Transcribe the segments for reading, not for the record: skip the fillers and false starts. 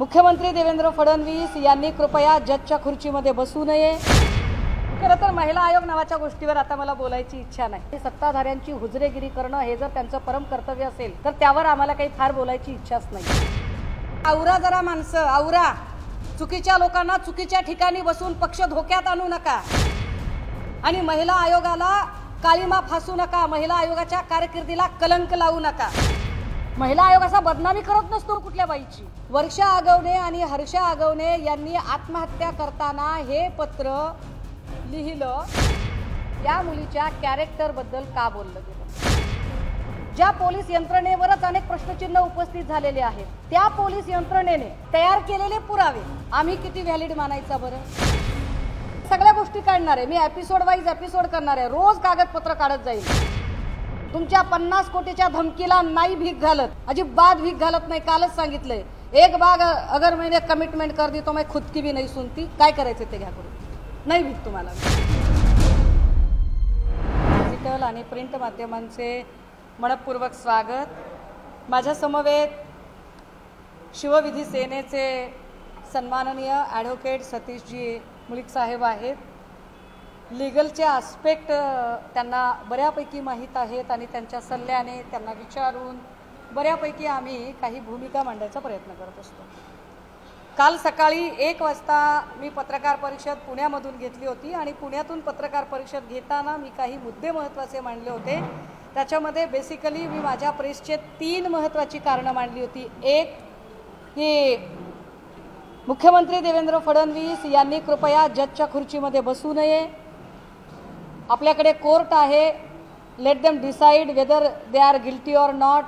मुख्यमंत्री देवेंद्र फडणवीस यांनी कृपया जजच्या खुर्चीमध्ये बसू नये। खरं तर महिला आयोग नावाच्या गोष्टीवर आता मला बोलायची इच्छा नाही। सत्ताधाऱ्यांची हुजरेगिरी करणं हे जर त्यांचं परम कर्तव्य असेल तर त्यावर आम्हाला काही फार बोलायची इच्छाच नाही। आवरा जरा माणसं, आवरा। चुकीच्या लोकांना चुकीच्या ठिकाणी बसून पक्ष धोक्यात आणू नका आणि महिला आयोगाला काळीमा फासू नका, महिला आयोगाच्या कारकिर्दीला कलंक लावू नका। महिला आयोग असा बदनामी करत नसतो कुठल्या बाईची। वर्षा आगवणे आणि हर्षा आगवणे यांनी आत्महत्या करताना हे पत्र लिहिलं, या मुलीच्या कॅरेक्टर बद्दल का बोललं गेलं। ज्या पोलीस यंत्रणेवरच अनेक प्रश्नचिन्ह उपस्थित झालेले आहेत, त्या पोलीस यंत्रणेने तयार केलेले पुरावे आम्ही किती व्हॅलिड मानायचा बरं? सगळ्या गोष्टी काढणार आहे मी, एपिसोड वाईज एपिसोड करणार आहे, रोज कागदपत्र काढत जाईल। तुमच्या 50 कोटीच्या धमकीला नाही भीक घालत, अजिबात भीक घालत नाही। कालच सांगितलंय, एक बाग अगर मैंने कमिटमेंट कर दी तो मैं खुद की भी नहीं सुनती। काय करायचं ते घ्या करून, नाही भीक तुम्हाला। डिजिटल आणि प्रिंट माध्यमांचे मनपूर्वक स्वागत। माझ्या समवेत शिवविधी सेनेचे सन्माननीय ॲडव्होकेट सतीशजी मुलिक साहेब आहेत। लीगलचे आस्पेक्ट त्यांना बऱ्यापैकी माहीत आहेत आणि त्यांच्या सल्ल्याने त्यांना विचारून बऱ्यापैकी आम्ही काही भूमिका मांडण्याचा प्रयत्न करत असतो। काल सकाळी 1 वाजता मी पत्रकार परिषद पुण्यामधून घेतली होती आणि पुण्यातून पत्रकार परिषद घेताना मी काही मुद्दे महत्त्वाचे मांडले होते। त्याच्यामध्ये बेसिकली मी माझ्या प्रेसचे 3 महत्त्वाची कारणं मांडली होती। एक की मुख्यमंत्री देवेंद्र फडणवीस यांनी कृपया जजच्या खुर्चीमध्ये बसू नये। आपल्याकडे कोर्ट आहे, let them decide whether they are guilty or not.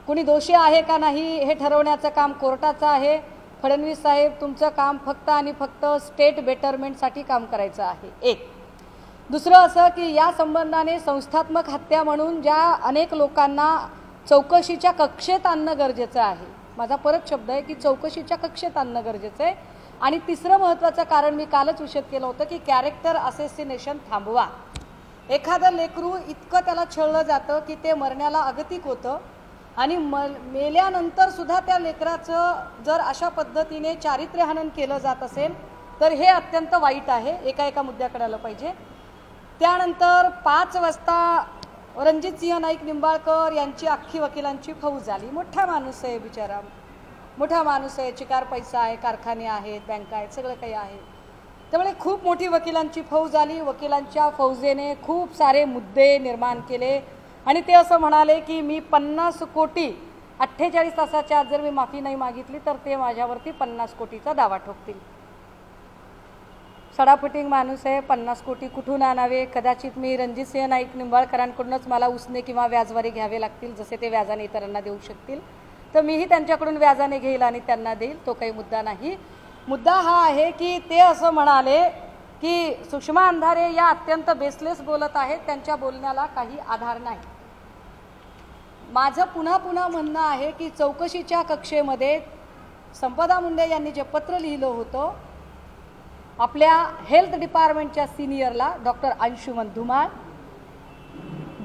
कुणी दोषी आहे का नाही हे ठरवण्याचं काम कोर्टाचं आहे। फडणवीस साहेब, तुमचं काम फक्त आणि फक्त स्टेट बेटरमेंटसाठी काम करायचं आहे। एक दुसरं असं की या संबंधाने संस्थात्मक हत्या म्हणून ज्या अनेक लोकांना चौकशीच्या कक्षेत आणणं गरजेचं आहे। माझा परत शब्द आहे की चौकशीच्या कक्षेत आणणं गरजेचं आहे। आणि तिसरं महत्त्वाचं कारण मी कालच विषद केलं होतं की कॅरेक्टर असेसिनेशन थांबवा। एखादं लेकरू इतकं त्याला छळलं जातं की ते मरण्याला अगतिक होतं आणि मेल्यानंतर सुद्धा त्या लेकराचं जर अशा पद्धतीने चारित्र्यहनन केलं जात असेल तर हे अत्यंत वाईट आहे। एका मुद्द्याकडे आलं पाहिजे। त्यानंतर 5 वाजता रणजितसिंह नाईक निंबाळकर यांची अख्खी वकिलांची फौज आली। मोठा माणूस आहे बिचारा, मोठा माणूस आहे, चिकार पैसा आहे, कारखाने आहेत, बँका आहेत, सगळं काही आहे। त्यामुळे खूप मोठी वकिलांची फौज आली। वकिलांच्या फौजेने खूप सारे मुद्दे निर्माण केले आणि ते असं म्हणाले की मी 50 कोटी 48 तासाच्या आत जर मी माफी नाही मागितली तर ते माझ्यावरती 50 कोटीचा दावा ठोकतील। सडाफुटिंग माणूस आहे, 50 कोटी कुठून आणावे? कदाचित मी रणजितसिंह नाईक निंबाळकरांकडूनच मला उसने किंवा व्याजवारी घ्यावे लागतील, जसे ते व्याजाने इतरांना देऊ शकतील, तर मीही त्यांच्याकडून व्याजाने घेईल आणि त्यांना देईल। तो काही मुद्दा नाही। मुद्दा हा आहे की ते असं म्हणाले की सुषमा अंधारे या अत्यंत बेसलेस बोलत आहेत, त्यांच्या बोलण्याला काही आधार नाही। माझं पुन्हा पुन्हा म्हणणं आहे की चौकशीच्या कक्षेमध्ये संपदा मुंडे यांनी जे पत्र लिहिलं होतं आपल्या हेल्थ डिपार्टमेंटच्या सिनियरला doctor Anshuman Dhumal,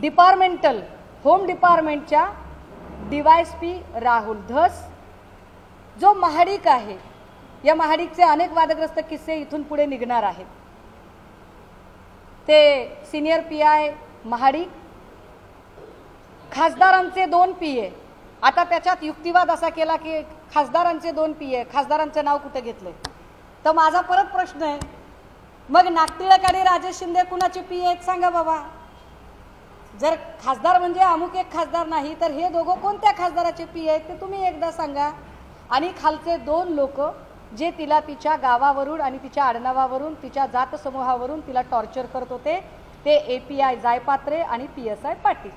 departmental home डिपार्टमेंटच्या DYSP राहुल धस, जो महाडिक आहे, या महाडिकचे अनेक वादग्रस्त किस्से इथून पुढे निघणार आहेत। ते सिनियर PI महाडिक, खासदारांचे 2 PA। आता त्याच्यात युक्तिवाद असा केला की खासदारांचे 2 PA, खासदारांचं नाव कुठे घेतलंय? तर माझा परत प्रश्न आहे, मग नागटिळक आणि राजेश शिंदे कुणाचे PA आहेत सांगा बाबा? जर खासदार म्हणजे अमुक एक खासदार नाही तर हे दोघं कोणत्या खासदाराचे PA आहेत ते तुम्ही एकदा सांगा। आणि खालचे 2 लोक जे तिला तिच्या गावावरून आणि तिच्या आडनावावरून तिच्या जात समूहावरून तिला टॉर्चर करत होते ते API जायपात्रे आणि PSI पाटील।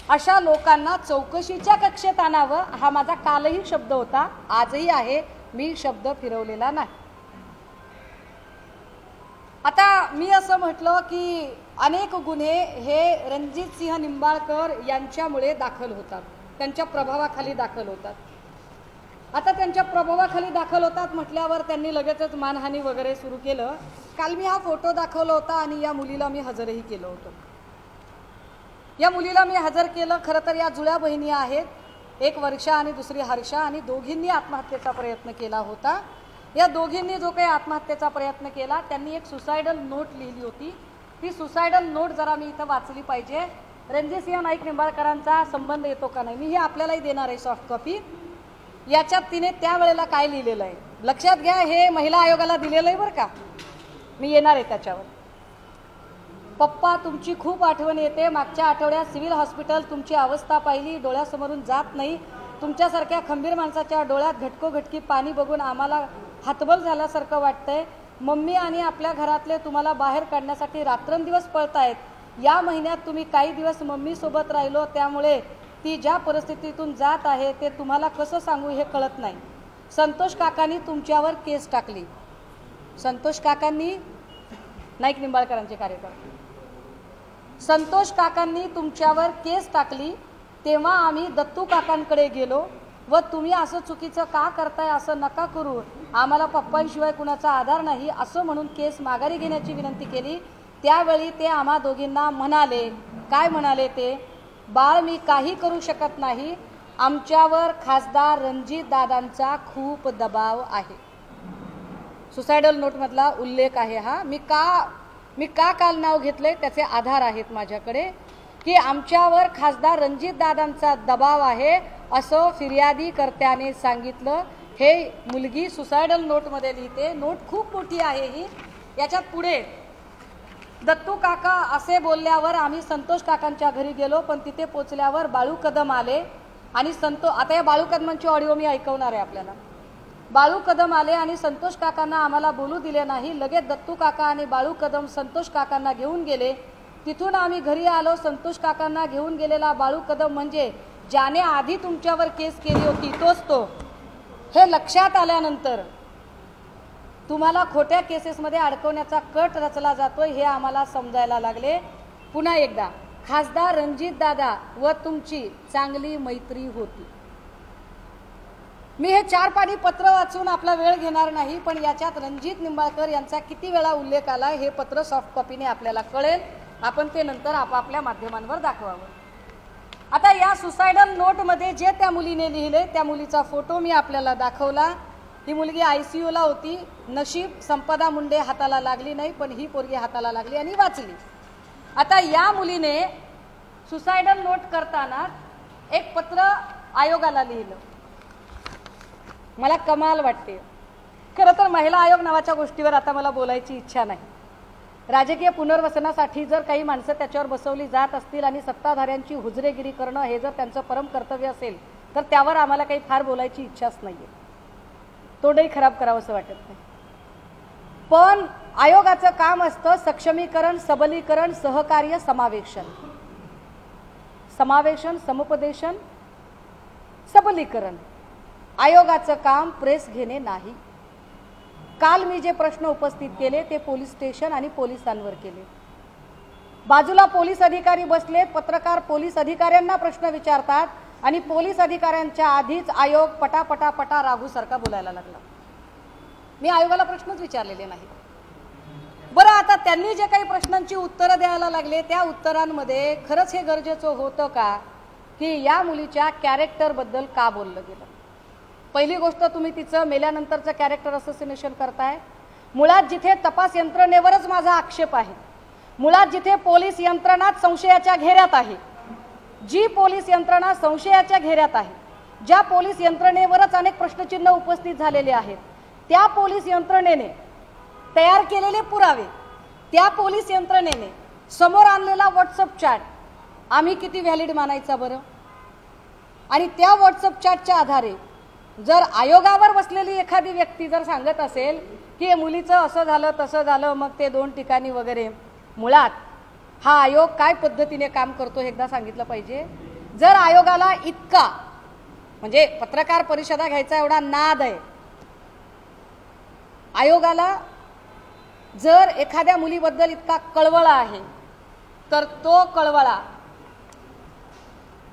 अशा लोकांना चौकशीच्या कक्षेत आणावं हा माझा कालही शब्द होता, आजही आहे, मी शब्द फिरवलेला नाही। आता मी असं म्हटलं की अनेक गुन्हे हे रणजितसिंह निंबाळकर यांच्यामुळे दाखल होतात, त्यांच्या प्रभावाखाली दाखल होतात। आता त्यांच्या प्रभावाखाली दाखल होतात म्हटल्यावर त्यांनी लगेचच मानहानी वगैरे सुरू केलं। काल मी हा फोटो दाखवला होता आणि या मुलीला मी हजरही केलं होतं। या मुलीला मी हजर केलं। खरं तर या जुळ्या बहिणी आहेत, एक वर्षा आणि दुसरी हर्षा, आणि दोघींनी आत्महत्येचा प्रयत्न केला होता। या दोघींनी जो काही आत्महत्येचा प्रयत्न केला त्यांनी एक सुसाइडल नोट लिहिली होती। ती सुसाइडल नोट जरा मी इथं वाचली पाहिजे। रणजितसिंह नाईक निंबाळकरांचा संबंध येतो का नाही मी हे आपल्यालाही देणार आहे सॉफ्ट कॉपी। याच्यात तिने त्यावेळेला काय लिहिलेलं आहे लक्षात घ्या, हे महिला आयोगाला दिलेलं आहे बरं का, मी येणार आहे त्याच्यावर। पप्पा तुमची खूप आठवण येते, मागच्या आठवड्यात सिव्हिल हॉस्पिटल तुमची अवस्था पाहिली, डोळ्यासमोरून जात नाही। तुमच्यासारख्या खंबीर माणसाच्या डोळ्यात घटकोघटकी पाणी बघून आम्हाला हातबल झाल्यासारखं वाटतंय। मम्मी आणि आपल्या घरातले तुम्हाला बाहेर काढण्यासाठी रात्रंदिवस पळतायत। या महिन्यात तुम्ही काही दिवस मम्मी सोबत राहिलो, त्यामुळे ती ज्या परिस्थितीतून जात आहे ते तुम्हाला कसं सांगू हे कळत नाही। संतोष काकांनी तुमच्यावर केस टाकली। संतोष काकांनी, नाईक निंबाळकरांचे कार्यकर्ते, संतोष काकांनी तुमच्यावर केस टाकली। तेव्हा आम्ही दत्तू काकांकडे गेलो व तुम्ही असं चुकीचं का करताय, असं नका करू, आम्हाला पप्पांशिवाय कुणाचा आधार नाही असं म्हणून केस माघारी घेण्याची विनंती केली। त्यावेळी ते आम्हा दोघींना म्हणाले, काय म्हणाले ते, बाळ मी काही करू शकत नाही, आमच्यावर खासदार रणजित दादांचा खूप दबाव आहे। सुसाइडल नोटमधला उल्लेख आहे हा। मी का काल नाव घेतलंय त्याचे आधार आहेत माझ्याकडे, की आमच्यावर खासदार रणजित दादांचा दबाव आहे असं फिर्यादीकर्त्याने सांगितलं। हे मुलगी सुसाइडल नोटमध्ये लिहिते, नोट खूप मोठी आहे ही। याच्यात पुढे दत्तू काका असे बोलल्यावर आम्ही संतोष काकांच्या घरी गेलो, पण तिथे पोचल्यावर बाळू कदम आले आणि आता या बाळू कदमांची ऑडिओ मी ऐकवणार आहे आपल्याला। बाळू कदम आले आणि संतोष काकांना आम्हाला बोलू दिले नाही। लगेच दत्तू काका आणि बाळू कदम संतोष काकांना घेऊन गेले। तिथून आम्ही घरी आलो। संतोष काकांना घेऊन गेलेला बाळू कदम म्हणजे ज्याने आधी तुमच्यावर केस केली होती तोच तो। हे लक्षात आल्यानंतर तुम्हाला खोट्या केसेसमध्ये अडकवण्याचा कट रचला जातोय हे आम्हाला समजायला लागले। पुन्हा एकदा खासदार रणजित दादा व तुमची चांगली मैत्री होती। मी हे 4 पानी पत्र वाचून आपला वेळ घेणार नाही, पण याच्यात रणजित निंबाळकर यांचा किती वेळा उल्लेख आला हे पत्र सॉफ्ट कॉपीने आपल्याला कळेल। आपण ते नंतर आपापल्या माध्यमांवर दाखवावं। आता या सुसाइडल नोटमध्ये जे त्या मुलीने लिहिले त्या मुलीचा फोटो मी आपल्याला दाखवला। ही मुलगी ICUला होती। नशीब संपदा मुंडे हाताला लागली नाही, पण ही पोरगी हाताला लागली आणि वाचली। आता या मुलीने सुसाइडल नोट करताना एक पत्र आयोगाला लिहिलं। मला कमाल वाटते। खरं तर महिला आयोग नावाच्या गोष्टीवर आता मला बोलायची इच्छा नाही। राजकीय पुनर्वसनासाठी जर काही माणसं त्याच्यावर बसवली जात असतील आणि सत्ताधाऱ्यांची हुजरेगिरी करणं हे जर त्यांचं परम कर्तव्य असेल तर त्यावर आम्हाला काही फार बोलायची इच्छाच नाहीये, तोंडही खराब करावं असं वाटत नाही। पण आयोगाचं काम असतं सक्षमीकरण, सबलीकरण, सहकार्य, समावेशन, समुपदेशन, सबलीकरण। आयोगाचं काम प्रेस घेणे नाही। काल मी जे प्रश्न उपस्थित केले ते पोलीस स्टेशन आणि पोलिसांवर केले। बाजूला पोलीस अधिकारी बसले, पत्रकार पोलीस अधिकाऱ्यांना प्रश्न विचारतात आणि पोलीस अधिकाऱ्यांच्या आधीच आयोग पटा राघूसारखा बोलायला लागला। मी आयोगाला प्रश्नच विचारलेले नाही। बरं, आता त्यांनी जे काही प्रश्नांची उत्तरं द्यायला लागले त्या उत्तरांमध्ये खरंच हे गरजेचं होतं का की या मुलीच्या कॅरेक्टरबद्दल का बोललं गेलं? पहिली गोष्ट, तुम्ही तिचं मेल्यानंतरचं कॅरेक्टर असोसिएशन करताय। मुळात जिथे तपास यंत्रणेवरच माझा आक्षेप आहे, मुळात जिथे पोलीस यंत्रणा संशयाच्या घेऱ्यात आहे, जी पोलीस यंत्रणा संशयाच्या घेऱ्यात आहे, ज्या पोलीस यंत्रणेवरच अनेक प्रश्नचिन्ह उपस्थित झालेले आहेत, त्या पोलीस यंत्रणेने तयार केलेले पुरावे, त्या पोलीस यंत्रणेने समोर आणलेला व्हॉट्सअप चॅट आम्ही किती व्हॅलिड मानायचा बरं? आणि त्या व्हॉट्सअप चॅटच्या आधारे जर आयोगावर बसलेली एखादी व्यक्ती जर सांगत असेल की मुलीचं असं झालं तसं झालं, मग ते 2 ठिकाणी वगैरे, मुळात हा आयोग काय पद्धतीने काम करतो हे एकदा सांगितलं पाहिजे। जर आयोगाला इतका म्हणजे पत्रकार परिषदा घ्यायचा एवढा नाद आहे, आयोगाला जर एखाद्या मुलीबद्दल इतका कळवळा आहे, तर तो कळवळा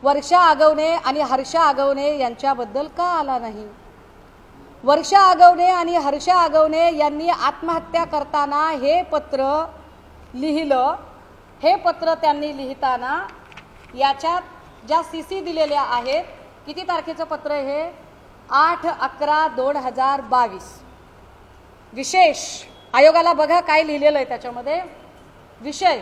वर्षा आगवणे आणि हर्षा आगवणे यांच्याबद्दल का आला नाही? वर्षा आगवणे आणि हर्षा आगवणे यांनी आत्महत्या करताना हे पत्र लिहिलं। हे पत्र त्यांनी लिहिताना याच्यात ज्या CC दिलेल्या आहेत किती तारखेचं पत्र आहे हे? 8/11/2022. विशेष आयोगाला बघा काय लिहिलेलं आहे त्याच्यामध्ये. विषय: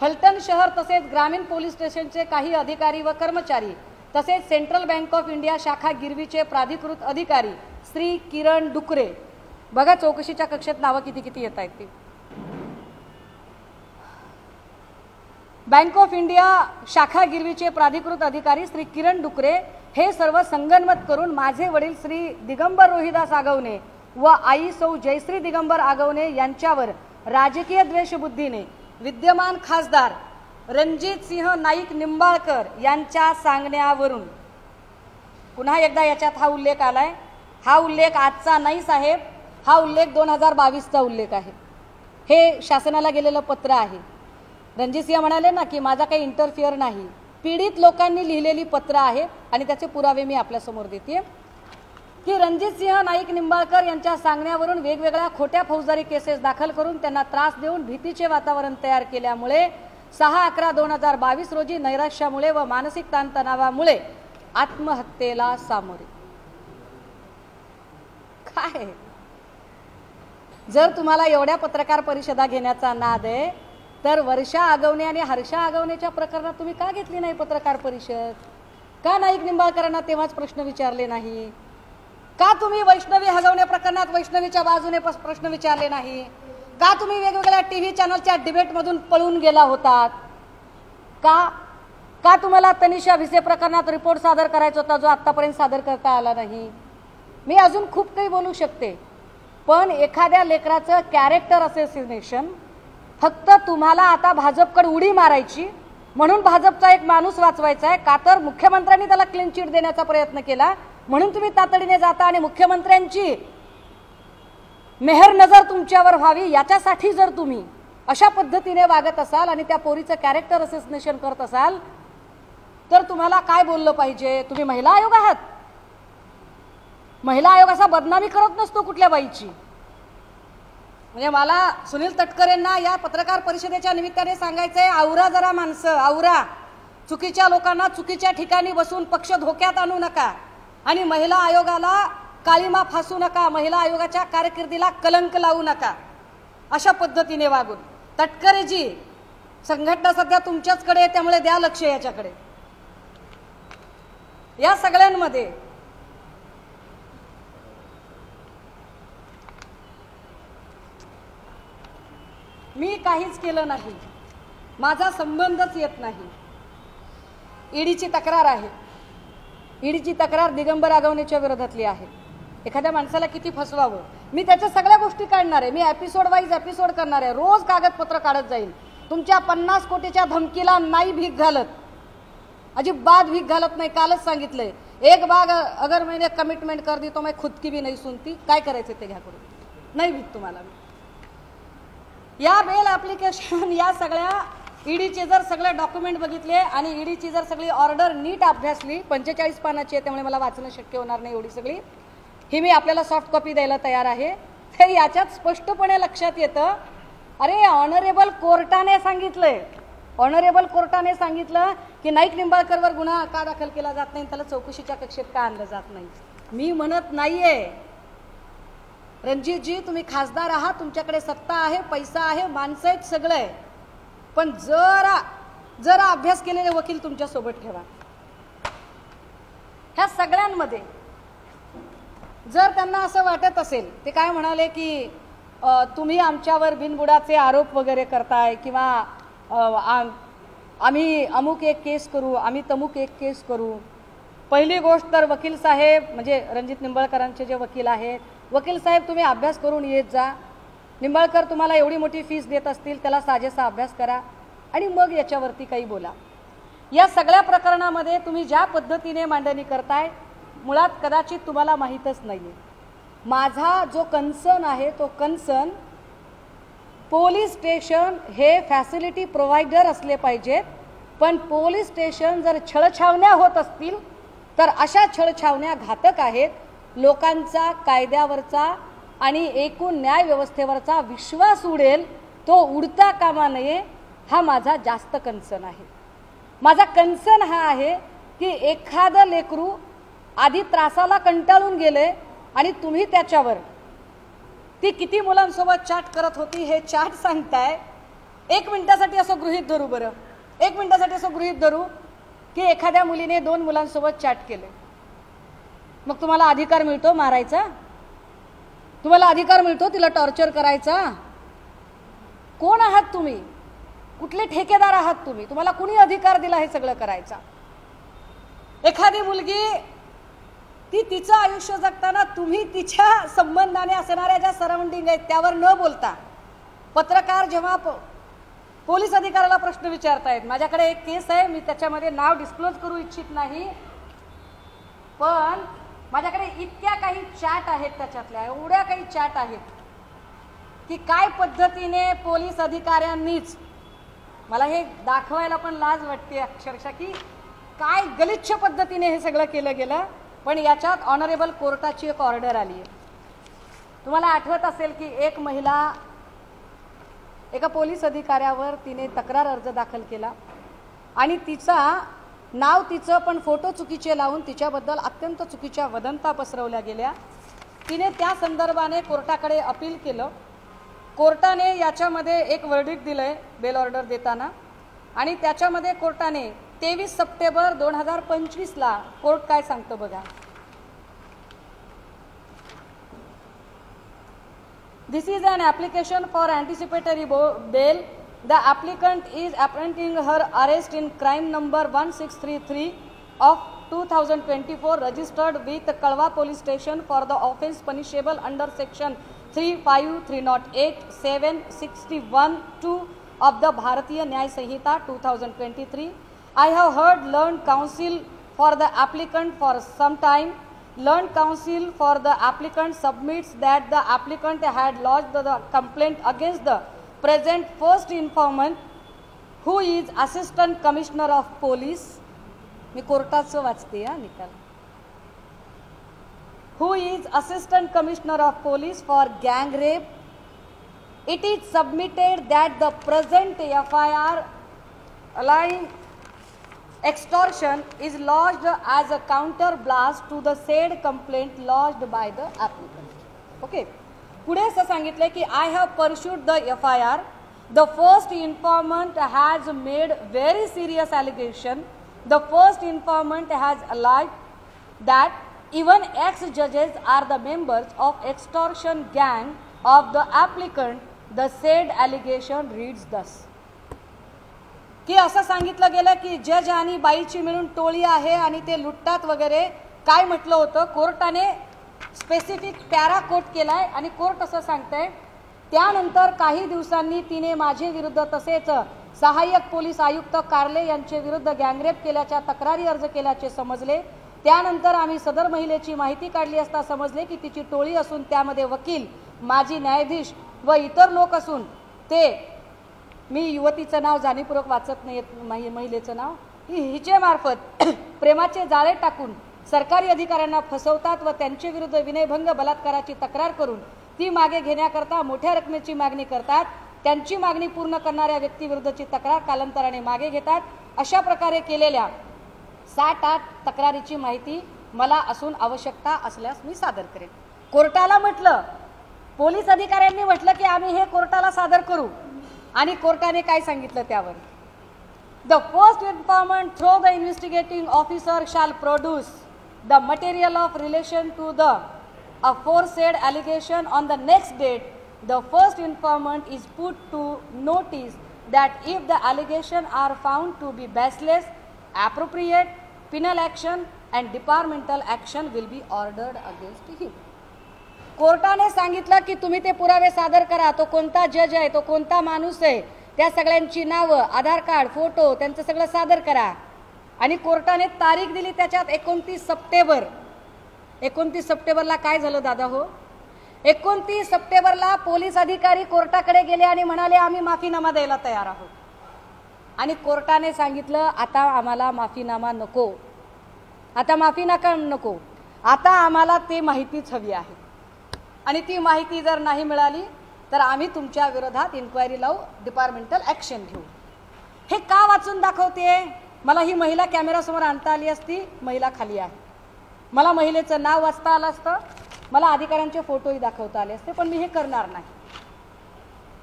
फलटण शहर तसेच ग्रामीण पोलीस स्टेशनचे काही अधिकारी व कर्मचारी तसेच सेंट्रल बँक ऑफ इंडिया शाखा गिरवीचे प्राधिकृत अधिकारी श्री किरण डुकरे. बघा चौकशीच्या कक्षेत नावं किती किती येत आहेत ती. बँक ऑफ इंडिया शाखा गिरवीचे प्राधिकृत अधिकारी श्री किरण डुकरे हे सर्व संगनमत करून माझे वडील श्री दिगंबर रोहिदास आगवणे व आई सौ जयश्री दिगंबर आगवणे यांच्यावर राजकीय द्वेषबुद्धीने विद्यमान खासदार रणजित सिंह नाईक निंबाळकर यांच्या सांगण्यावरून. पुन्हा एकदा याच्यात हा उल्लेख आलाय. हा उल्लेख आजचा नाही साहेब, हा उल्लेख 2022चा उल्लेख आहे. हे शासनाला गेलेलं पत्र आहे. रणजित सिंह म्हणाले ना की माझा काही इंटरफिअर नाही. पीडित लोकांनी लिहिलेली पत्र आहे आणि त्याचे पुरावे मी आपल्या समोर देते की रणजित सिंह नाईक निंबाळकर यांच्या सांगण्यावरून वेगवेगळ्या खोट्या फौजदारी केसेस दाखल करून त्यांना त्रास देऊन भीतीचे वातावरण तयार केल्यामुळे 6/11/2022 रोजी नैराश्यामुळे व मानसिक ताणतणावामुळे आत्महत्येला सामोरे. काय जर तुम्हाला एवढ्या पत्रकार परिषदा घेण्याचा नाद आहे तर वर्षा आगवणे आणि हर्षा आगवणेच्या प्रकरणात तुम्ही का घेतली नाही पत्रकार परिषद? का नाईक निंबाळकरांना तेव्हाच प्रश्न विचारले नाही? का तुम्ही वैष्णवी हगवणे प्रकरणात वैष्णवीच्या बाजूने प्रश्न विचारले नाही? का तुम्ही वेगवेगळ्या टीव्ही चॅनलच्या डिबेटमधून पळून गेला होतात? का तुम्हाला तनिषा भिसे प्रकरणात रिपोर्ट सादर करायचा होता जो आतापर्यंत सादर करता आला नाही? मी अजून खूप काही बोलू शकते, पण एखाद्या लेकराचं कॅरेक्टर असोसिएशन फक्त तुम्हाला आता भाजपकडे उडी मारायची म्हणून भाजपचा एक माणूस वाचवायचा आहे का तर मुख्यमंत्र्यांनी त्याला क्लीन चिट देण्याचा प्रयत्न केला म्हणून तुम्ही तातडीने जाता आणि मुख्यमंत्र्यांची मेहर नजर तुमच्यावर व्हावी याच्यासाठी जर तुम्ही अशा पद्धतीने वागत असाल आणि त्या पोरीचं कॅरेक्टर असोसिएशन करत असाल तर तुम्हाला काय बोललं पाहिजे? तुम्ही महिला आयोग आहात. महिला आयोग असा बदनामी करत नसतो कुठल्या बाईची. म्हणजे मला सुनील तटकरेंना या पत्रकार परिषदेच्या निमित्ताने सांगायचंय, आवरा जरा माणसं, आवरा. चुकीच्या लोकांना चुकीच्या ठिकाणी बसून पक्ष धोक्यात आणू नका आणि महिला आयोगाला काळीमा फासू नका, महिला आयोगाच्या कारकिर्दीला कलंक लावू नका अशा पद्धतीने वागून. तटकरेजी, संघटना सध्या तुमच्याचकडे आहे त्यामुळे द्या लक्ष याच्याकडे. या सगळ्यांमध्ये मी काहीच केलं नाही, माझा संबंधच येत नाही. ईडीची तक्रार आहे. ईडीची तक्रार दिगंबर आगवणेच्या विरोधातली आहे. एखाद्या माणसाला किती फसवावं मी त्याच्या सगळ्या गोष्टी काढणार आहे. मी एपिसोड वाईज एपिसोड करणार आहे. रोज कागदपत्र काढत जाईल. तुमच्या 50 कोटीच्या धमकीला नाही भीक घालत, अजिबात भीक घालत नाही. कालच सांगितलंय, एक बाग अगर मैंने कमिटमेंट कर दी तो मैं खुद की भी नहीं सुनती. काय करायचं ते घ्या करून, नाही भीक तुम्हाला. या बेल ॲप्लिकेशन या सगळ्या ईडीचे जर सगळे डॉक्युमेंट बघितले आणि ईडीची जर सगळी ऑर्डर नीट अभ्यासली, 45 पानाची आहे त्यामुळे मला वाचणं शक्य होणार नाही एवढी सगळी, ही मी आपल्याला सॉफ्ट कॉपी द्यायला तयार आहे. हे याच्यात स्पष्टपणे लक्षात येतं, अरे ऑनरेबल कोर्टाने सांगितलंय, ऑनरेबल कोर्टाने सांगितलं की नाईक निंबाळकरवर गुन्हा का दाखल केला जात नाही, त्याला चौकशीच्या कक्षेत का आणलं जात नाही. मी म्हणत नाहीये रणजितजी, तुम्ही खासदार आहात, तुमच्याकडे सत्ता आहे, पैसा आहे, माणसं आहेत, सगळं आहे, पण जरा अभ्यास केलेले वकील तुमच्या सोबत ठेवा. ह्या सगळ्यांमध्ये जर त्यांना असं वाटत असेल, ते काय म्हणाले की तुम्ही आमच्यावर बिनबुडाचे आरोप वगैरे करताय किंवा आम्ही अमुक एक केस करू, आम्ही तमुक एक केस करू. पहिली गोष्ट तर वकील साहेब म्हणजे रणजित निंबाळकरांचे जे वकील आहेत, वकील साहेब तुम्ही अभ्यास करून येत जा. निंबाळकर तुम्हाला एवढी मोठी फीस देत असतील, त्याला साजेसा अभ्यास करा आणि मग याच्यावरती काही बोला. या सगळ्या प्रकरणामध्ये तुम्ही ज्या पद्धतीने मांडणी करताय मुळात कदाचित तुम्हाला माहीतच नाही. माझा जो कन्सर्न आहे तो कन्सर्न पोलीस स्टेशन हे फॅसिलिटी प्रोव्हायडर असले पाहिजेत, पण पोलीस स्टेशन जर छळछावण्या होत असतील तर अशा छळछावण्या घातक आहेत. लोकांचा कायद्यावरचा आणि एकूण न्याय व्यवस्थेवरचा विश्वास उडेल, तो उडता कामा नये, हा माझा जास्त कन्सर्न आहे. माझा कन्सर्न हा आहे की एखादं लेकरू आधी त्रासाला कंटाळून गेले आणि तुम्ही त्याच्यावर ती किती मुलांसोबत चॅट करत होती हे चॅट सांगताय। 1 मिनिटासाठी असं गृहीत धरू, बरं 1 मिनिटासाठी असं गृहीत धरू की एखाद्या मुलीने 2 मुलांसोबत चॅट केले, मग तुम्हाला अधिकार मिळतो मारायचा? तुम्हाला अधिकार मिळतो तिला टॉर्चर करायचा? कोण आहात तुम्ही? कुठले ठेकेदार आहात तुम्ही? तुम्हाला कुणी अधिकार दिला हे सगळं करायचा? एखादी मुलगी ती तिचं आयुष्य जगताना तुम्ही तिच्या संबंधाने असणाऱ्या ज्या सराउंडिंग आहेत त्यावर न बोलता, पत्रकार जेव्हा पोलीस अधिकाऱ्याला प्रश्न विचारतायत, माझ्याकडे एक केस आहे, मी त्याच्यामध्ये नाव डिस्क्लोज करू इच्छित नाही, पण माझ्याकडे इतक्या काही चॅट आहेत, त्याच्यातल्या एवढ्या काही चॅट आहेत की काय पद्धतीने पोलीस अधिकाऱ्यांनीच, मला हे दाखवायला पण लाज वाटते अक्षरशः की काय गलिच्छ पद्धतीने हे सगळं केलं गेलं। पण याच्यात ऑनरेबल कोर्टाची एक ऑर्डर आली आहे। तुम्हाला आठवत असेल की एक महिला एका पोलीस अधिकाऱ्यावर तिने तक्रार अर्ज दाखल केला आणि तिचं पण फोटो चुकीचे लावून तिच्याबद्दल अत्यंत चुकीच्या वदंता पसरवल्या गेल्या। तिने त्या संदर्भाने कोर्टाकडे अपील केलं। कोर्टाने याच्यामध्ये एक वर्डिक्ट दिलंय बेल ऑर्डर देताना, आणि त्याच्यामध्ये कोर्टाने 23 सप्टेंबर 2025 ला कोर्ट काय सांगतो बघा। This is an application for anticipatory bail. The applicant is apprehending her arrest in crime number 1633 of 2024 registered with Kalwa Police Station for the offence punishable under section 35, 308, 7, 61, 2 of the Bharatiya Nyaya Sanhita 2023. I have heard learned counsel for the applicant for some time. Learned counsel for the applicant submits that the applicant had lodged the complaint against the present first informant, who is Assistant Commissioner of Police. मी कोर्टाचं वाचते हा निकाल. Who is Assistant Commissioner of Police for gang rape. It is submitted that the present FIR allying extortion is lodged as a counter blast to the said complaint lodged by the applicant. Okay. पुढे असं सांगितलं की I have pursued the FIR. The first informant has made very serious allegation. The first informant has alleged that even ex-judges are the members of extortion gang of the applicant. The said allegation reads thus. की असं सांगितलं गेलं की जज आणि बाईची मिळून टोळी आहे आणि ते लुटतात वगैरे काय म्हटलं होतं। कोर्टाने स्पेसिफिक पॅरा कोट केलाय आणि कोर्ट असं सांगतंय, त्यानंतर काही दिवसांनी तिने माझे विरुद्ध तसेच सहाय्यक पोलीस आयुक्त कार्ले यांचे विरुद्ध गँगरेप केल्याच्या तक्रारी अर्ज केल्याचे समजले। त्यानंतर आम्ही सदर महिलेची माहिती काढली असता समजले की तिची टोळी असून त्यामध्ये वकील, माजी न्यायाधीश व इतर लोक असून ते, मी युवतीचं नाव जाणीवपूर्वक वाचत नाही, महिलेचं नाव, हिचे मार्फत प्रेमाचे जाळे टाकून सरकारी अधिकाऱ्यांना फसवतात व त्यांच्या विरुद्ध विनयभंग बलात्काराची तक्रार करून ती मागे घेण्याकरता मोठ्या रकमेची मागणी करतात। त्यांची मागणी पूर्ण करणाऱ्या व्यक्तीविरुद्धची तक्रार कालांतराने मागे घेतात। अशा प्रकारे केलेल्या 7-8 तक्रारीची माहिती मला असून आवश्यकता असल्यास मी सादर करेन। कोर्टाला म्हटलं, पोलीस अधिकाऱ्यांनी म्हटलं की आम्ही हे कोर्टाला सादर करू, आणि कोर्टाने काय सांगितलं त्यावर, the first informant through the investigating officer shall produce the material of relation to the aforesaid allegation on the next date. The first informant is put to notice that if the allegation are found to be baseless, appropriate penal action and departmental action will be ordered against him. कोर्टाने सांगितलं की तुम्ही ते पुरावे सादर करा, तो कोणता जज आहे, तो कोणता माणूस आहे, त्या सगळ्यांची नावं, आधार कार्ड, फोटो, त्यांचं सगळं सादर करा। आणि कोर्टाने तारीख दिली त्याच्यात 29 सप्टेंबर। 29 सप्टेंबरला काय झालं दादा हो, 29 सप्टेंबरला पोलीस अधिकारी कोर्टाकडे गेले आणि म्हणाले आम्ही माफीनामा द्यायला तयार आहोत, आणि कोर्टाने सांगितलं आता आम्हाला माफीनामा नको, आता माफीनामा नको, आता आम्हाला ते माहितीच हवी आहे, आणि ती माहिती जर नाही मिळाली तर आम्ही तुमच्या विरोधात इन्क्वायरी लावू, डिपार्टमेंटल ॲक्शन घेऊ। हे का वाचून दाखवते, मला ही महिला कॅमेरा समोर आणता आली असती, महिला खाली आहे, मला महिलेचं नाव वाचता आलं असतं, मला अधिकाऱ्यांचे फोटोही दाखवता आले असते, पण मी हे करणार नाही.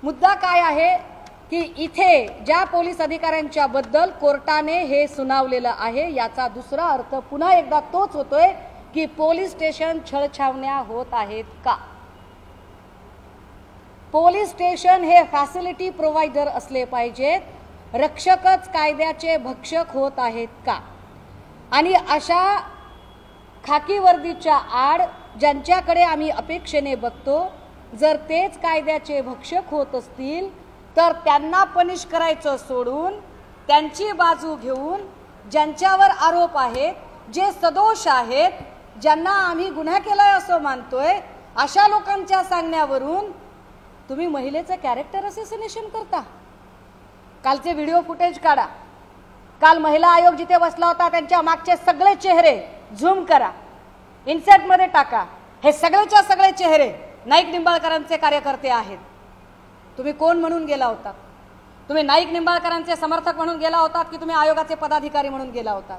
मुद्दा काय आहे की इथे ज्या पोलीस अधिकाऱ्यांच्या बद्दल कोर्टाने हे सुनावलेलं आहे, याचा दुसरा अर्थ पुन्हा एकदा तोच होतोय की पोलीस स्टेशन छळछावण्या होत आहेत का? पोलीस स्टेशन हे फॅसिलिटी प्रोव्हायडर असले पाहिजेत, रक्षकच कायद्याचे भक्षक होत आहेत का? आणि अशा खाकी वर्दीच्या आड ज्यांच्याकडे आम्ही अपेक्षेने बघतो, जर तेच कायद्याचे भक्षक होत असतील तर त्यांना पनिश करायचं सोडून त्यांची बाजू घेऊन ज्यांच्यावर आरोप आहेत, जे सदोष आहेत, ज्यांना आम्ही गुन्हा केलाय असं मानतोय, अशा लोकांच्या सांगण्यावरून तुम्ही महिलेचं कॅरेक्टर असोसिएशन करता. कालचे व्हिडिओ फुटेज काढा. काल महिला आयोग जिथे बसला होता त्यांच्या मागचे सगळे चेहरे झूम करा, इन्सर्ट मध्ये टाका. हे सगळेच्या सगळे चेहरे नाईक निंबाळकरांचे कार्यकर्ते आहेत. तुम्ही कोण म्हणून गेला होता? तुम्ही नाईक निंबाळकरांचे समर्थक म्हणून गेला होतात की तुम्ही आयोगाचे पदाधिकारी म्हणून गेला होता?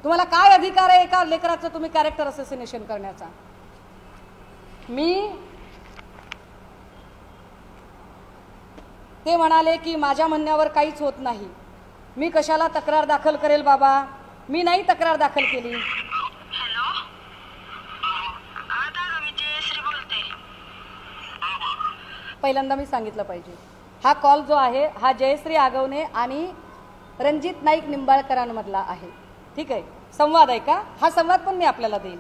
तुम्हाला काय अधिकार आहे एका लेकराचं तुम्ही कॅरेक्टर असोसिएशन करण्याचा? ते म्हणाले की माझ्या म्हणण्यावर काहीच होत नाही, मी कशाला तक्रार दाखल करेल बाबा, मी नाही तक्रार दाखल केली. हॅलो, दादा मी जयश्री बोलते. पहिल्यांदा मी सांगितलं पाहिजे, हा कॉल जो आहे हा जयश्री आगवणे आणि रणजित नाईक निंबाळकरांमधला आहे. ठीक आहे, संवाद आहे का? हा संवाद पण मी आपल्याला देईन.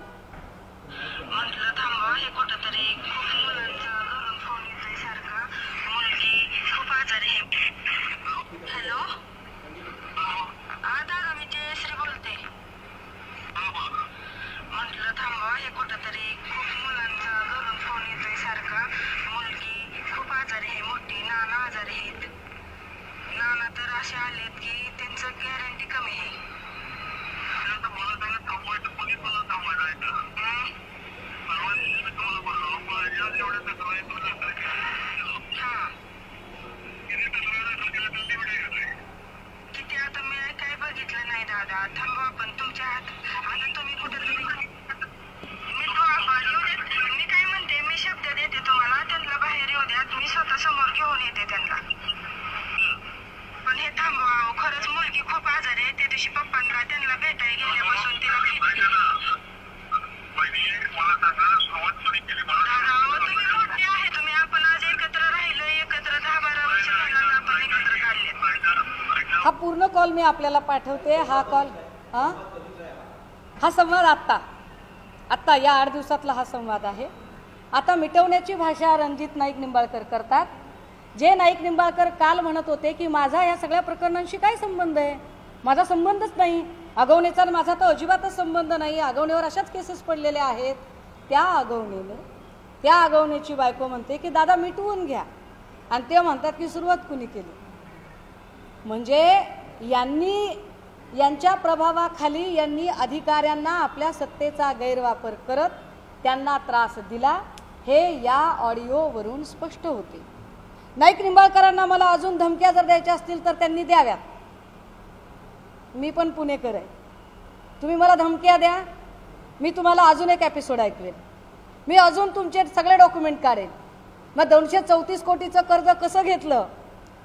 म्हटलं थांबा, हे कुठंतरी खूप मुलांचं घरून फोन येतोय सारखा, मुलगी खूप आजारी आहे. हॅलो, दादा मी जयश्री बोलते. म्हटलं थांबा, हे कुठंतरी खूप मुलांचं घरून फोन येतोय सारखा, मुलगी खूप आजारी आहे, मोठी नाना आजारी आहेत. नाना तर असे आलेत की त्यांचं गॅरंटी कमी आहे. किती आता मी काय बघितलं नाही दादा, थांबा आपण तुमच्या आता तुम्ही कुठेतरी मी काय म्हणते, मी शब्द देते तुम्हाला, त्यांना बाहेर येऊ द्या, मी स्वतः समोर घेऊन येते त्यांना. पण हे थांबवा, खरंच मुलगी खूप आजारी आहे. त्या दिवशी पप्पांना त्यांना भेटायला गेल्यापासून तिला तुम्ही मोठे आहे, तुम्ही आपण आज एकत्र राहिलो, एकत्र 10-12 वर्ष झाला आपण एकत्र काढले. हा पूर्ण कॉल मी आपल्याला पाठवते. हा कॉल हा संवाद आत्ता या 8 दिवसातला हा संवाद आहे. आता मिटवण्याची भाषा रणजित नाईक निंबाळकर करतात. जे नाईक निंबाळकर काल म्हणत होते की माझा या सगळ्या प्रकरणांशी काय संबंध आहे, माझा संबंधच नाही, आगवणेचा माझा तर अजिबातच संबंध नाही, आगवणेवर अशाच केसेस पडलेल्या आहेत. त्या आगवणेची बायको म्हणते की दादा मिटवून घ्या, आणि ते म्हणतात की सुरुवात कुणी केली. म्हणजे यांच्या प्रभावाखाली यांनी अधिकाऱ्यांना आपल्या सत्तेचा गैरवापर करत त्यांना त्रास दिला, हे या ऑडिओवरून स्पष्ट होते. नाईक निंबाळकरांना मला अजून धमक्या जर द्यायच्या असतील तर त्यांनी द्याव्यात. मी पण पुणेकर आहे, तुम्ही मला धमक्या द्या, मी तुम्हाला अजून एक एपिसोड ऐकवेन, मी अजून तुमचे सगळे डॉक्युमेंट काढेन. मग 234 कोटीचं कर्ज कसं घेतलं,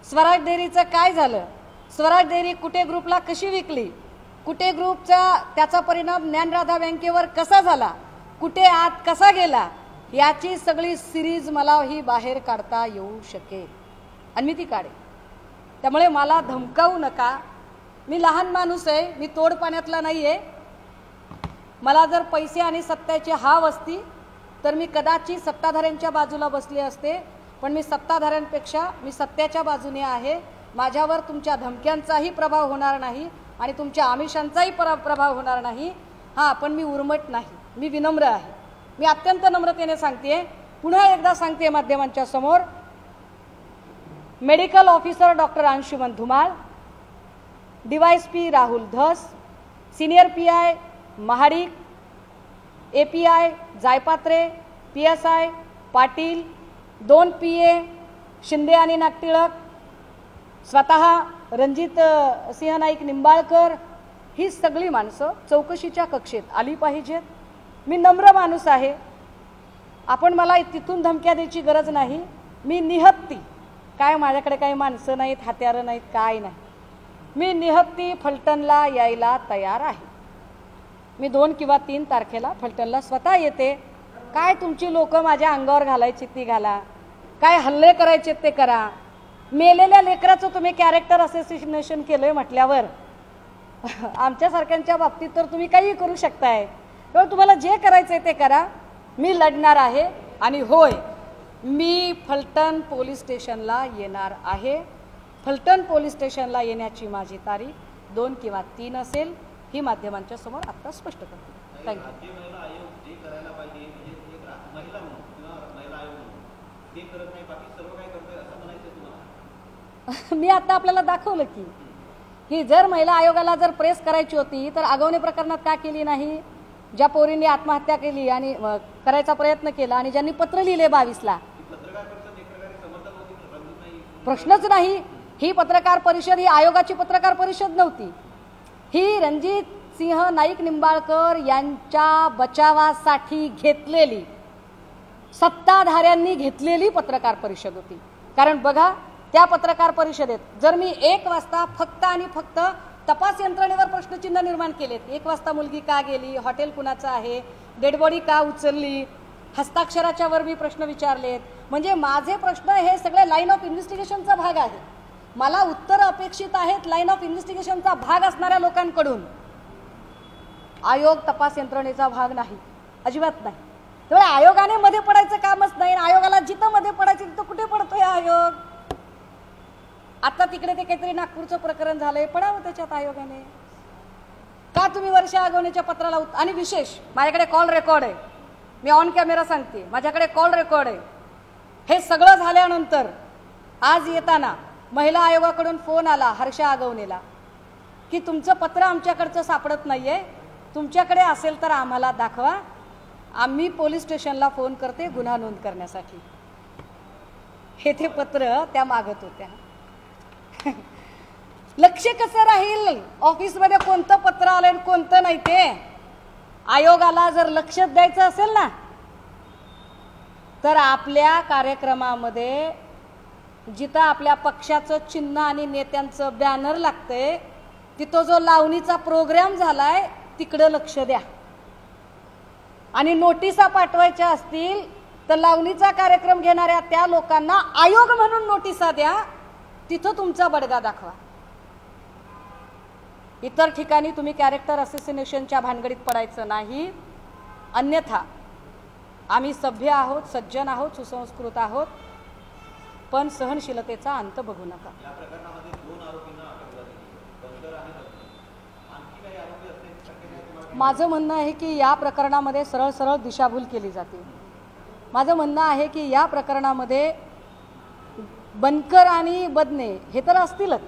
स्वराज डेअरीचं काय झालं, स्वराज डेअरी कुठे ग्रुपला कशी विकली, कुठे ग्रुपचा त्याचा परिणाम ज्ञानराधा बँकेवर कसा झाला, कुठे आत कसा गेला, याची सगळी सिरीज मला ही बाहेर काढता येऊ शकेल आणि मी ती काढेन. त्यामुळे मला धमकावू नका. मी लहान माणूस आहे, मी तोड पाण्यातला नाही आहे. मला जर पैसे आणि सत्तेची हाव असती तर मी कदाचित सत्ताधाऱ्यांच्या बाजूला बसले असते, पण मी सत्ताधाऱ्यांपेक्षा मी सत्याच्या बाजूने आहे. माझ्यावर तुमच्या धमक्यांचाही प्रभाव होणार नाही आणि तुमच्या आमिषांचाही प्रभाव होणार नाही. हां, पण मी उर्मट नाही, मी विनम्र आहे. मी अत्यंत नम्रतेने सांगते, पुन्हा एकदा सांगते माध्यमांच्या समोर, medical officer doctor Anshuman Dhumal, DYSP Rahul Dhas, senior PI Mahadik, API Jaypatre, PSI Patil, 2 PA Shinde आणि नागटिळक, स्वतः रणजित सिंह नाईक निंबाळकर, ही सगळी माणसं चौकशीच्या कक्षेत आली पाहिजेत. मी नम्र माणूस आहे. आपण मला तिथून धमक्या द्यायची गरज नाही. मी निहत्ती, काय माझ्याकडे काही माणसं नाहीत, हत्यारं नाहीत, काय नाही. मी निहत्ती फलटणला यायला तयार आहे. मी 2 किंवा 3 तारखेला फलटणला स्वतः येते. काय तुमची लोक माझ्या अंगावर घालायची ती घाला, काय हल्ले करायचे ते करा. मेलेल्या लेकराचं तुम्ही कॅरेक्टर असोसिएशन केलंय म्हटल्यावर आमच्यासारख्यांच्या बाबतीत तर तुम्ही काही करू शकताय. तर तुम्हाला जे करायचंय ते करा. मी लढणार आहे. आणि होय, मी फलटण पोलीस स्टेशनला येणार आहे. फलटण पोलीस स्टेशनला येण्याची माझी तारीख 2 किंवा 3 असेल, ही माध्यमांच्या समोर आता स्पष्ट करते. थँक्यू. मी आता आपल्याला दाखवलं की जर महिला आयोगाला जर प्रेस करायची होती तर आगवणे प्रकरणात का केली नाही? ज्या पोरींनी आत्महत्या केली आणि करायचा प्रयत्न केला आणि ज्यांनी पत्र लिहिले 22ला, प्रश्नच नाही. ही पत्रकार परिषद ही आयोगाची पत्रकार परिषद नव्हती. ही रणजित सिंह नाईक निंबाळकर यांच्या बचावासाठी घेतलेली, सत्ताधाऱ्यांनी घेतलेली पत्रकार परिषद होती. कारण बघा, त्या पत्रकार परिषदेत जर मी 1 वाजता फक्त आणि फक्त तपास यंत्रणेवर प्रश्नचिन्ह निर्माण केलेत, 1 वाजता मुलगी का गेली, हॉटेल कुणाचं आहे, डेड बॉडी का उचलली, हस्ताक्षराच्या वर मी प्रश्न विचारलेत. म्हणजे माझे प्रश्न हे सगळे लाईन ऑफ इन्व्हेस्टिगेशनचा भाग आहे. मला उत्तर अपेक्षित आहेत लाईन ऑफ इन्व्हेस्टिगेशनचा भाग असणाऱ्या लोकांकडून. आयोग तपास यंत्रणेचा भाग नाही, अजिबात नाही. त्यामुळे आयोगाने मध्ये पडायचं कामच नाही. आयोगाला जिथं मध्ये पडायचं तिथं कुठे पडतोय आयोग? आता तिकडे ते काहीतरी नागपूरचं प्रकरण झालंय, पडावं त्याच्यात आयोगाने. का तुम्ही वर्षा आगवण्याच्या पत्राला आणि विशेष माझ्याकडे कॉल रेकॉर्ड आहे, मी ऑन कॅमेरा सांगते, माझ्याकडे कॉल रेकॉर्ड आहे. हे सगळं झाल्यानंतर आज येताना महिला आयोगाकडून फोन आला हर्षा आगवणेला की तुमचं पत्र आमच्याकडचं सापडत नाहीये, तुमच्याकडे असेल तर आम्हाला दाखवा, आम्ही पोलीस स्टेशनला फोन करते गुन्हा नोंद करण्यासाठी. हे ते पत्र त्या मागत होत्या. लक्ष कसं राहील ऑफिसमध्ये कोणतं पत्र आलंय कोणतं नाही ते? आयोगाला जर लक्ष द्यायचं असेल ना, तर आपल्या कार्यक्रमामध्ये जिथं आपल्या पक्षाचं चिन्ह आणि नेत्यांचं बॅनर लागतंय तिथं जो लावणीचा प्रोग्राम झालाय तिकडं लक्ष द्या. आणि नोटिसा पाठवायच्या असतील तर लावणीचा कार्यक्रम घेणाऱ्या त्या लोकांना आयोग म्हणून नोटिसा द्या, तिथं तुमचा बडगा दाखवा. इतर ठिकाणी तुम्ही कॅरेक्टर असोसिएशनच्या भानगडीत पडायचं नाही. अन्यथा आम्ही सभ्य आहोत, सज्जन आहोत, सुसंस्कृत आहोत, पण सहनशीलतेचा अंत बघू नका. माझं म्हणणं आहे की या प्रकरणामध्ये सरळ सरळ दिशाभूल केली जाते. माझं म्हणणं आहे की या प्रकरणामध्ये बनकर आणि बदने हे तर असतीलच,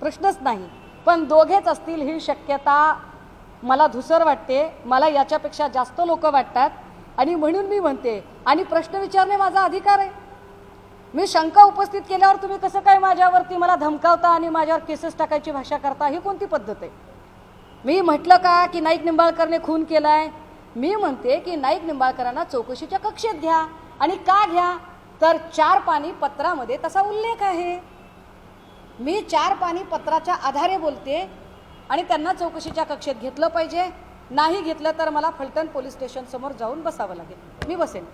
प्रश्नच नाही, पण दोघेच असतील ही शक्यता मला धुसर वाटते. मला याच्यापेक्षा जास्त लोक वाटतात आणि म्हणून मी म्हणते, आणि प्रश्न विचारणे माझा अधिकार आहे. मी शंका उपस्थित केल्यावर तुम्ही कसं काय माझ्यावरती मला धमकावता आणि माझ्यावर केसेस टाकायची भाषा करता? ही कोणती पद्धत आहे? मी म्हटलं का की नाईक निंबाळकरने खून केलाय? मी म्हणते की नाईक निंबाळकरांना चौकशीच्या कक्षेत घ्या. आणि का घ्या? तर 4 पानी पत्रामध्ये तसा उल्लेख आहे. मी 4 पानी पत्राच्या आधारे बोलते आणि त्यांना चौकशीच्या कक्षेत घेतलं पाहिजे. नाही घेतलं तर मला फलटण पोलीस स्टेशन समोर जाऊन बसावं लागेल. मी बसेन.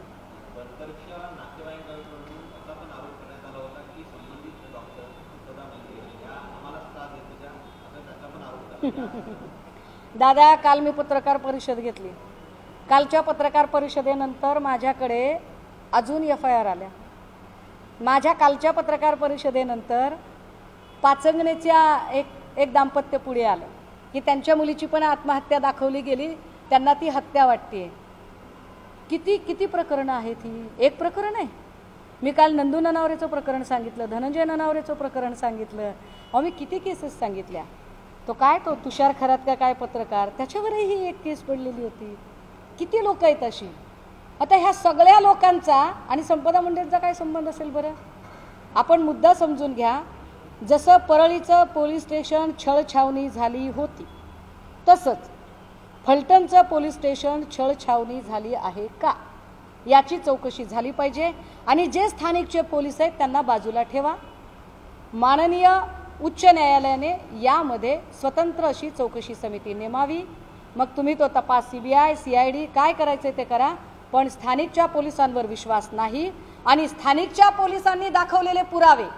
दादा, काल मी पत्रकार परिषद घेतली. कालच्या पत्रकार परिषदेनंतर माझ्याकडे अजून FIR आल्या. माझ्या कालच्या पत्रकार परिषदेनंतर पाचंगणेच्या एक दाम्पत्य पुढे आलं की त्यांच्या मुलीची पण आत्महत्या दाखवली गेली, त्यांना ती हत्या वाटते. किती प्रकरणं आहेत ही? एक प्रकरण आहे. मी काल नंदू ननावरेचं प्रकरण सांगितलं, धनंजय ननावरेचं प्रकरण सांगितलं. मी किती केसेस सांगितल्या. तो तुषार खरात का काय पत्रकार, त्याच्यावरही एक केस पडलेली होती. किती लोक आहेत अशी. आता ह्या सगळ्या लोकांचा आणि संपदा मुंडेंचा काय संबंध असेल बरं? आपण मुद्दा समजून घ्या. जसं परळीचं पोलीस स्टेशन छळछावणी झाली होती, तसंच फलटणचं पोलीस स्टेशन छळछावणी झाली आहे का याची चौकशी झाली पाहिजे आणि जे स्थानिकचे पोलीस आहेत त्यांना बाजूला ठेवा। माननीय उच्च न्यायालयाने यामध्ये स्वतंत्र अशी चौकशी समिती नेमावी। मग तुम्ही तो तपास CBI CID काय करायचे ते करा, पण स्थानिकच्या पोलिसांवर विश्वास नाही। आणि स्थानिकच्या पोलिसांनी दाखवलेले पुरावे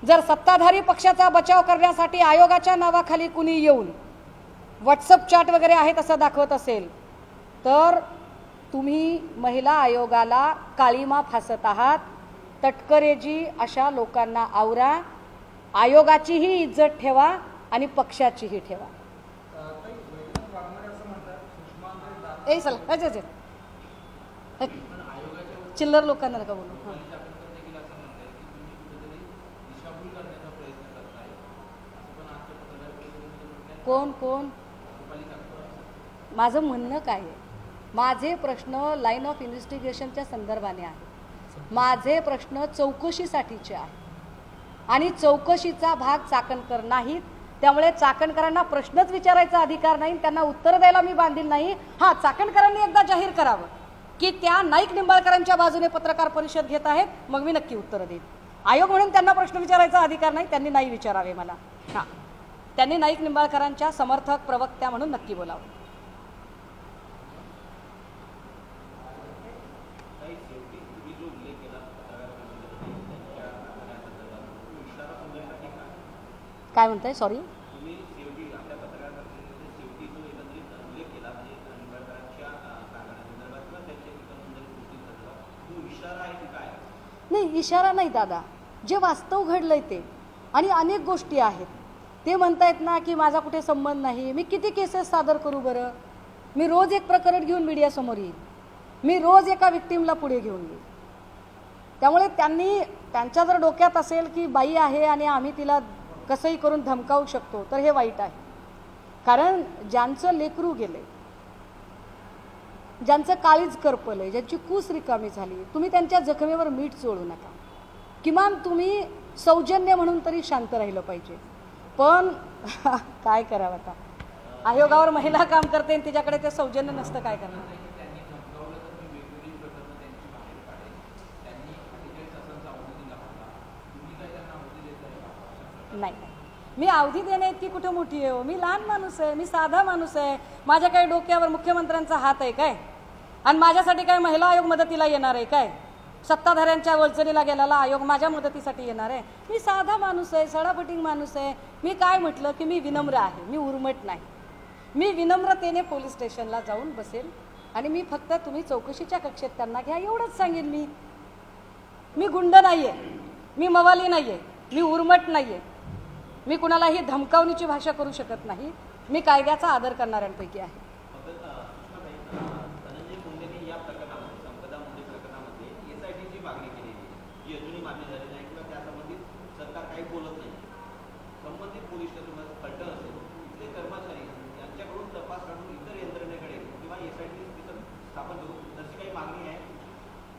जर सत्ताधारी पक्षाचा बचाव करण्यासाठी आयोगाच्या नावाखाली कुणी येऊन व्हॉट्सअप चॅट वगैरे आहे तसं दाखवत असेल तर तुम्ही महिला आयोगाला काळीमा फासत आहात। तटकरेजी अशा लोकांना आवरा, आयोगाचीही इज्जत ठेवा आणि पक्षाचीही ठेवा। ए चल अजय चिल्लर लोकांना नका बोलू। कोण कोण माझं म्हणणं काय आहे, माझे प्रश्न लाईन ऑफ इन्व्हेस्टिगेशनच्या संदर्भाने आहे, माझे प्रश्न चौकशीसाठीचे आहे आणि चौकशीचा भाग चाकणकर नाहीत। त्यामुळे चाकणकरांना प्रश्नच विचारायचा अधिकार नाही, त्यांना उत्तर द्यायला मी बांधील नाही। हां, चाकणकरांनी एकदा जाहीर करावं की त्या नाईक निंबाळकरांच्या बाजूने पत्रकार परिषद घेत आहेत, मग मी नक्की उत्तर देईन। आयोग म्हणून त्यांना प्रश्न विचारायचा अधिकार नाही, त्यांनी नाही विचारावे मला। हां, त्यांनी नाईक निंबाळकरांच्या समर्थक प्रवक्त्या म्हणून नक्की बोलावं। काय म्हणताय? सॉरी, नाही इशारा नाही दादा, जे वास्तव घडलंय ते आणि अनेक गोष्टी आहेत। ते म्हणतायत ना की माझा कुठे संबंध नाही, मी किती केसेस सादर करू बरं? मी रोज एक प्रकरण घेऊन मीडियासमोर येईल, मी रोज एका विक्टिमला पुढे घेऊन येईल। त्यामुळे त्यांच्या जर डोक्यात असेल की बाई आहे आणि आम्ही तिला कसंही करून धमकावू शकतो तर हे वाईट आहे। कारण ज्यांचं लेकरू गेले, ज्यांचं काळीज करपलंय, ज्यांची कूस रिकामी झाली, तुम्ही त्यांच्या जखमेवर मीठ चोळू नका। किमान तुम्ही सौजन्य म्हणून तरी शांत राहिलं पाहिजे। पण काय करावं आता, आयोगावर महिला काम करते आणि तिच्याकडे ते सौजन्य नसतं, काय करणार? नाही, मी अवधी देणे इतकी कुठे मोठी आहे? मी लहान माणूस आहे, मी साधा माणूस आहे। माझ्या काही डोक्यावर मुख्यमंत्र्यांचा हात आहे काय? आणि माझ्यासाठी काय महिला आयोग मदतीला येणार आहे काय? सत्ताधाऱ्यांच्या वळचणीला गेलेला आयोग माझ्या मदतीसाठी येणार आहे? मी साधा माणूस आहे, सडापटिंग माणूस आहे। मी काय म्हटलं की मी विनम्र आहे, मी उर्मट नाही। मी विनम्रतेने पोलीस स्टेशनला जाऊन बसेल आणि मी फक्त तुम्ही चौकशीच्या कक्षेत त्यांना घ्या एवढंच सांगेन। मी गुंड नाहीये, मी मवाली नाहीये, मी उर्मट नाहीये, मी कुणालाही धमकावणीची भाषा करू शकत नाही। मी कायद्याचा आदर करणाऱ्यांपैकी आहे।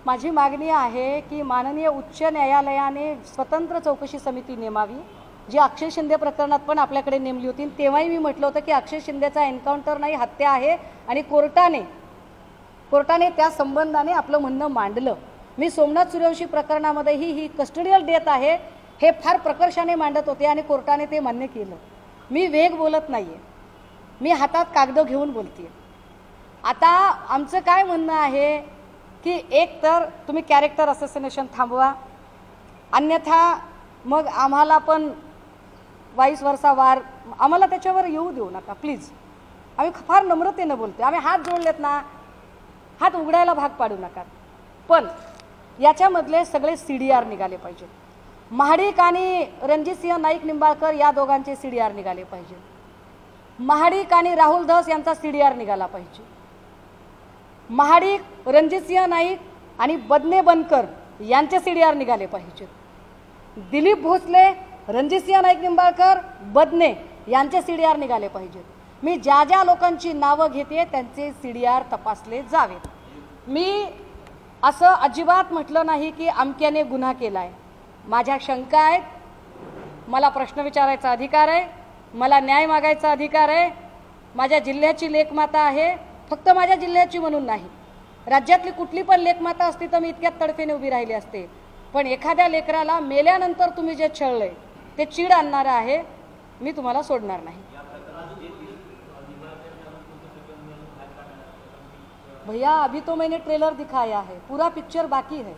माझी मागणी आहे की माननीय उच्च न्यायालयाने स्वतंत्र चौकशी समिती नेमावी, जी अक्षय शिंदे प्रकरणात पण आपल्याकडे नेमली होती। तेव्हाही मी म्हटलं होतं की अक्षय शिंदेचा एन्काउंटर नाही, हत्या आहे आणि कोर्टाने त्या संबंधाने आपलं म्हणणं मांडलं। मी सोमनाथ सूर्यवंशी प्रकरणामध्येही ही कस्टडियल डेथ आहे हे फार प्रकर्षाने मांडत होते आणि कोर्टाने ते मान्य केलं। मी वेग बोलत नाहीये, मी हातात कागद घेऊन बोलते। आता आमचं काय म्हणणं आहे की एक तर तुम्ही कॅरेक्टर असोसिएशन थांबवा, अन्यथा मग आम्हाला पण वाईस वर्षा वार आम्हाला त्याच्यावर येऊ देऊ नका प्लीज। आम्ही फार नम्रतेनं बोलते, आम्ही हात जोडलेत ना, हात उघडायला भाग पाडू नका। पण याच्यामधले सगळे CDR निघाले पाहिजे। महाडिक आणि रणजितसिंह नाईक निंबाळकर या दोघांचे CDR निघाले पाहिजे। महाडिक आणि राहुल धस यांचा CDR निघाला पाहिजे। महाडिक, रणजितसिंह नाईक आणि बदने बनकर यांचे CDR निघाले पाहिजेत। दिलीप भोसले, रणजितसिंह नाईक निंबाळकर, बदने यांचे CDR निघाले पाहिजेत। मी ज्या ज्या लोकांची नावं घेते त्यांचे CDR तपासले जावेत। मी असं अजिबात म्हटलं नाही की अमक्याने गुन्हा केलाय। माझ्या शंका आहेत, मला प्रश्न विचारायचा अधिकार आहे, मला न्याय मागायचा अधिकार आहे। माझ्या जिल्ह्याची लेकमाता आहे, फक्त माझ्या जिल्ह्याची म्हणून नाही, राज्यातली कुठली पण लेकमाता असती तर मी इतक्यात तडफेने उभी राहिली असते. पण एखाद्या लेकराला मेल्यानंतर तुम्ही जे छळलंय ते चीड आणणारं आहे, मी तुम्हाला सोडणार नाही. भैया अभी तो मैंने ट्रेलर दिखाया है, पूरा पिक्चर बाकी है.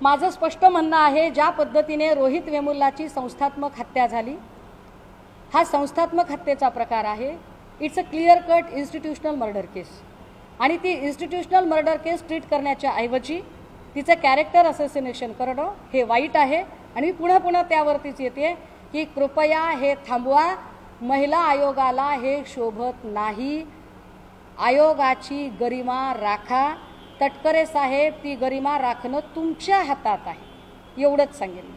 माझं स्पष्ट म्हणणं आहे, ज्या पद्धतीने रोहित वेमुल्लाची संस्थात्मक हत्या झाली, हा संस्थात्मक हत्येचा प्रकार आहे. It's a clear cut institutional murder case. आणि ती इन्स्टिट्यूशनल मर्डर केस ट्रीट करण्याच्या ऐवजी तिचं कॅरेक्टर असोसिनेशन करणं हे वाईट आहे. आणि मी पुन्हा पुन्हा त्यावरतीच येते की कृपया हे थांबवा. महिला आयोगाला हे शोभत नाही. आयोगाची गरिमा राखा. तटकरे साहेब, ती गरिमा राखणं तुमच्या हातात आहे, एवढंच सांगेन.